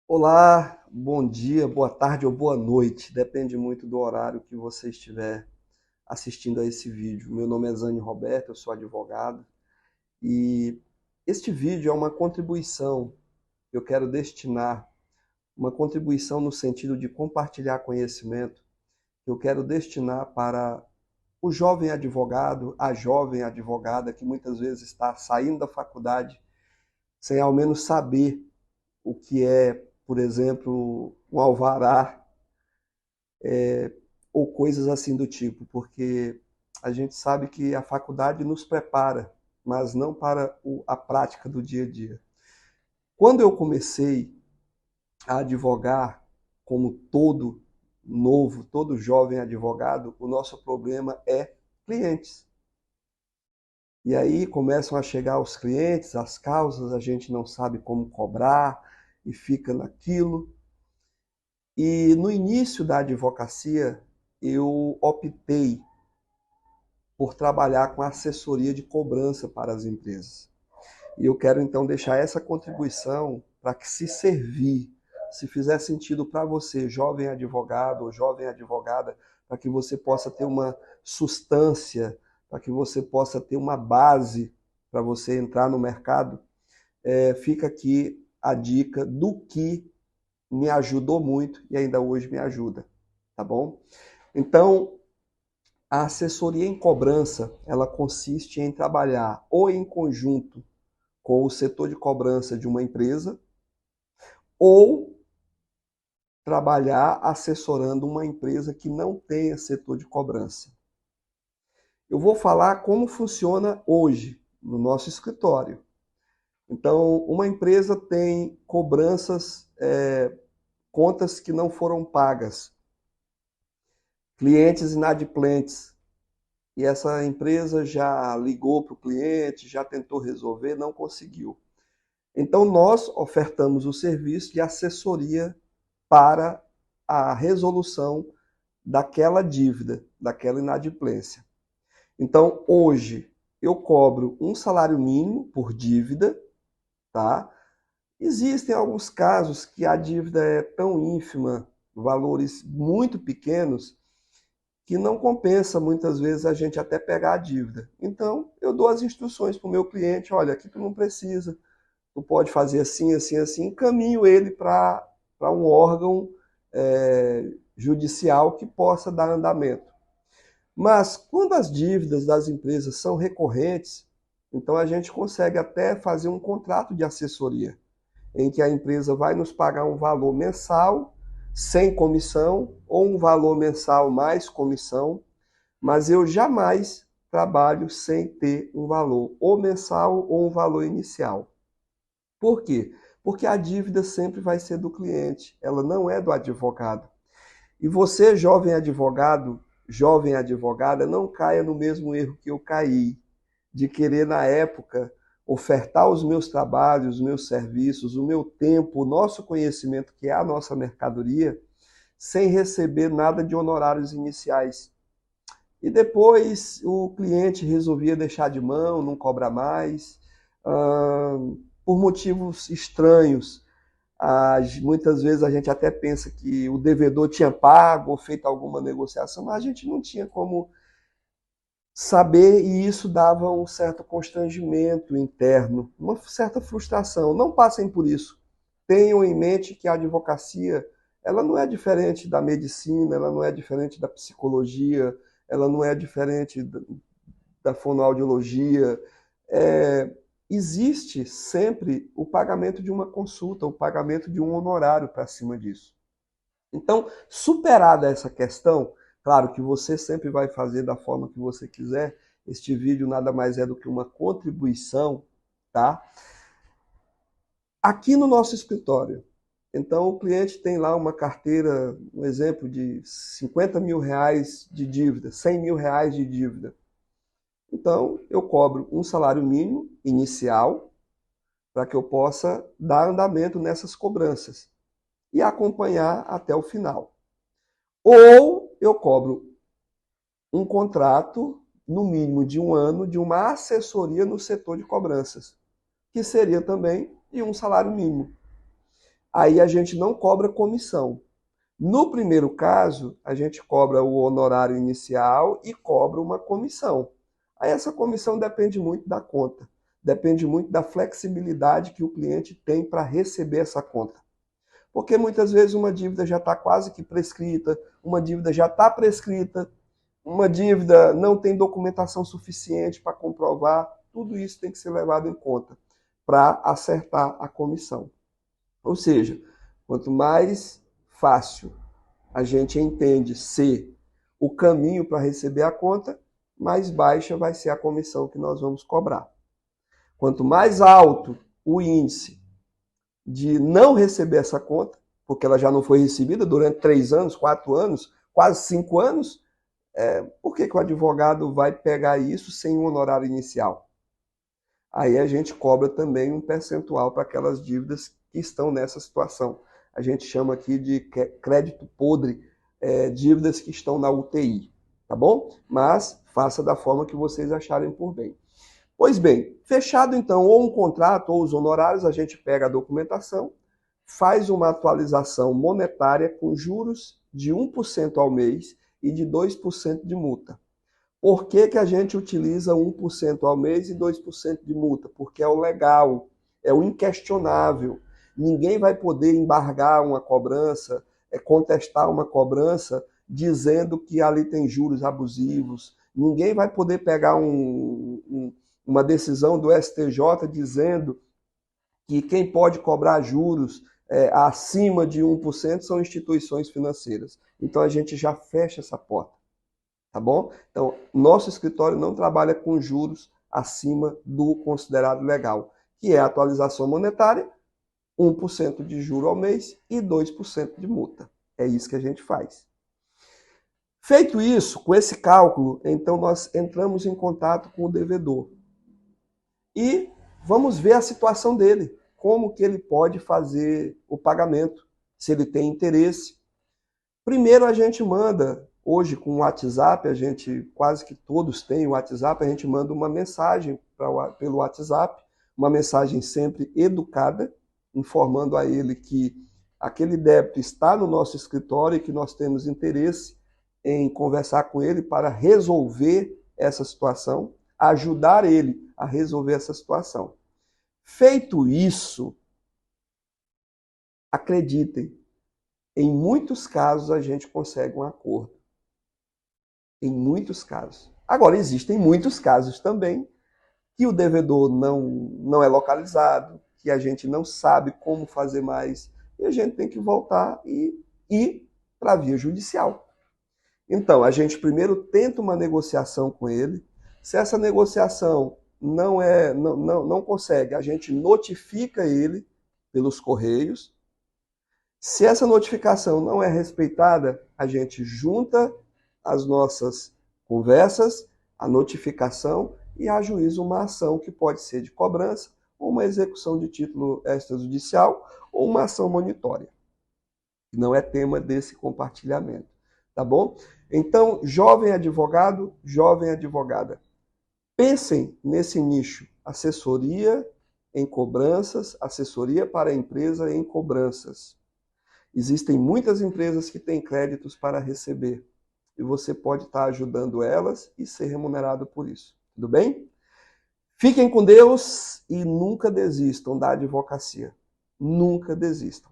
Olá, bom dia, boa tarde ou boa noite, depende muito do horário que você estiver assistindo a esse vídeo. Meu nome é Zane Roberto, eu sou advogado e este vídeo é uma contribuição que eu quero destinar, uma contribuição no sentido de compartilhar conhecimento, que eu quero destinar para o jovem advogado, a jovem advogada que muitas vezes está saindo da faculdade sem ao menos saber o que é, por exemplo, um alvará ou coisas assim do tipo, porque a gente sabe que a faculdade nos prepara, mas não para a prática do dia a dia. Quando eu comecei a advogar, como todo novo, todo jovem advogado, o nosso problema é clientes. E aí começam a chegar os clientes, as causas, a gente não sabe como cobrar e fica naquilo. E no início da advocacia, eu optei por trabalhar com assessoria de cobrança para as empresas. E eu quero então deixar essa contribuição para que, se servir, se fizer sentido para você, jovem advogado ou jovem advogada, para que você possa ter uma substância, para que você possa ter uma base para você entrar no mercado, fica aqui a dica do que me ajudou muito e ainda hoje me ajuda, tá bom? Então, a assessoria em cobrança, ela consiste em trabalhar ou em conjunto com o setor de cobrança de uma empresa ou trabalhar assessorando uma empresa que não tenha setor de cobrança. Eu vou falar como funciona hoje no nosso escritório. Então, uma empresa tem cobranças, contas que não foram pagas, clientes inadimplentes, e essa empresa já ligou para o cliente, já tentou resolver, não conseguiu. Então, nós ofertamos o serviço de assessoria para a resolução daquela dívida, daquela inadimplência. Então, hoje, eu cobro um salário mínimo por dívida, tá? Existem alguns casos que a dívida é tão ínfima, valores muito pequenos, que não compensa muitas vezes a gente até pegar a dívida. Então, eu dou as instruções para o meu cliente, olha, aqui tu não precisa, tu pode fazer assim, assim, assim, encaminho ele para um órgão judicial que possa dar andamento. Mas quando as dívidas das empresas são recorrentes, então a gente consegue até fazer um contrato de assessoria, em que a empresa vai nos pagar um valor mensal, sem comissão, ou um valor mensal mais comissão, mas eu jamais trabalho sem ter um valor ou mensal ou um valor inicial. Por quê? Porque a dívida sempre vai ser do cliente, ela não é do advogado. E você, jovem advogado, jovem advogada, não caia no mesmo erro que eu caí, de querer, na época, ofertar os meus trabalhos, os meus serviços, o meu tempo, o nosso conhecimento, que é a nossa mercadoria, sem receber nada de honorários iniciais. E depois o cliente resolvia deixar de mão, não cobrar mais, por motivos estranhos. Muitas vezes a gente até pensa que o devedor tinha pago ou feito alguma negociação, mas a gente não tinha como saber, e isso dava um certo constrangimento interno, uma certa frustração. Não passem por isso. Tenham em mente que a advocacia, ela não é diferente da medicina, ela não é diferente da psicologia, ela não é diferente da fonoaudiologia. Existe sempre o pagamento de uma consulta, o pagamento de um honorário para cima disso. Então, superada essa questão, claro que você sempre vai fazer da forma que você quiser. Este vídeo nada mais é do que uma contribuição, tá? Aqui no nosso escritório. Então, o cliente tem lá uma carteira, um exemplo de 50 mil reais de dívida, 100 mil reais de dívida. Então, eu cobro um salário mínimo inicial para que eu possa dar andamento nessas cobranças e acompanhar até o final. Ou eu cobro um contrato, no mínimo de um ano, de uma assessoria no setor de cobranças, que seria também de um salário mínimo. aí a gente não cobra comissão. No primeiro caso, a gente cobra o honorário inicial e cobra uma comissão. Aí essa comissão depende muito da conta, depende muito da flexibilidade que o cliente tem para receber essa conta. Porque muitas vezes uma dívida já está quase que prescrita, uma dívida já está prescrita, uma dívida não tem documentação suficiente para comprovar, tudo isso tem que ser levado em conta para acertar a comissão. Ou seja, quanto mais fácil a gente entende ser o caminho para receber a conta, mais baixa vai ser a comissão que nós vamos cobrar. Quanto mais alto o índice de não receber essa conta, porque ela já não foi recebida durante 3 anos, 4 anos, quase 5 anos, por que o advogado vai pegar isso sem um honorário inicial? Aí a gente cobra também um percentual para aquelas dívidas que estão nessa situação. A gente chama aqui de crédito podre, dívidas que estão na UTI, tá bom? Mas faça da forma que vocês acharem por bem. Pois bem, fechado então ou um contrato ou os honorários, a gente pega a documentação, faz uma atualização monetária com juros de 1% ao mês e de 2% de multa. Por que que a gente utiliza 1% ao mês e 2% de multa? Porque é o legal, é o inquestionável. Ninguém vai poder embargar uma cobrança, contestar uma cobrança dizendo que ali tem juros abusivos. Ninguém vai poder pegar uma decisão do STJ dizendo que quem pode cobrar juros acima de 1% são instituições financeiras. Então a gente já fecha essa porta, tá bom? Então, nosso escritório não trabalha com juros acima do considerado legal, que é a atualização monetária, 1% de juro ao mês e 2% de multa. É isso que a gente faz. Feito isso, com esse cálculo, então nós entramos em contato com o devedor. E vamos ver a situação dele, como que ele pode fazer o pagamento, se ele tem interesse. Primeiro a gente manda, hoje com o WhatsApp, a gente quase que todos têm o WhatsApp, a gente manda uma mensagem pelo WhatsApp, uma mensagem sempre educada, informando a ele que aquele débito está no nosso escritório e que nós temos interesse em conversar com ele para resolver essa situação, ajudar ele a resolver essa situação. Feito isso, acreditem, em muitos casos a gente consegue um acordo. Em muitos casos. Agora, existem muitos casos também que o devedor não é localizado, que a gente não sabe como fazer mais, e a gente tem que voltar e ir para a via judicial. Então, a gente primeiro tenta uma negociação com ele. Se essa negociação não consegue, a gente notifica ele pelos correios. Se essa notificação não é respeitada, a gente junta as nossas conversas, a notificação e ajuiza uma ação que pode ser de cobrança, ou uma execução de título extrajudicial, ou uma ação monitória. Não é tema desse compartilhamento, tá bom? Então, jovem advogado, jovem advogada, pensem nesse nicho, assessoria em cobranças, assessoria para a empresa em cobranças. Existem muitas empresas que têm créditos para receber e você pode estar ajudando elas e ser remunerado por isso. Tudo bem? Fiquem com Deus e nunca desistam da advocacia. Nunca desistam.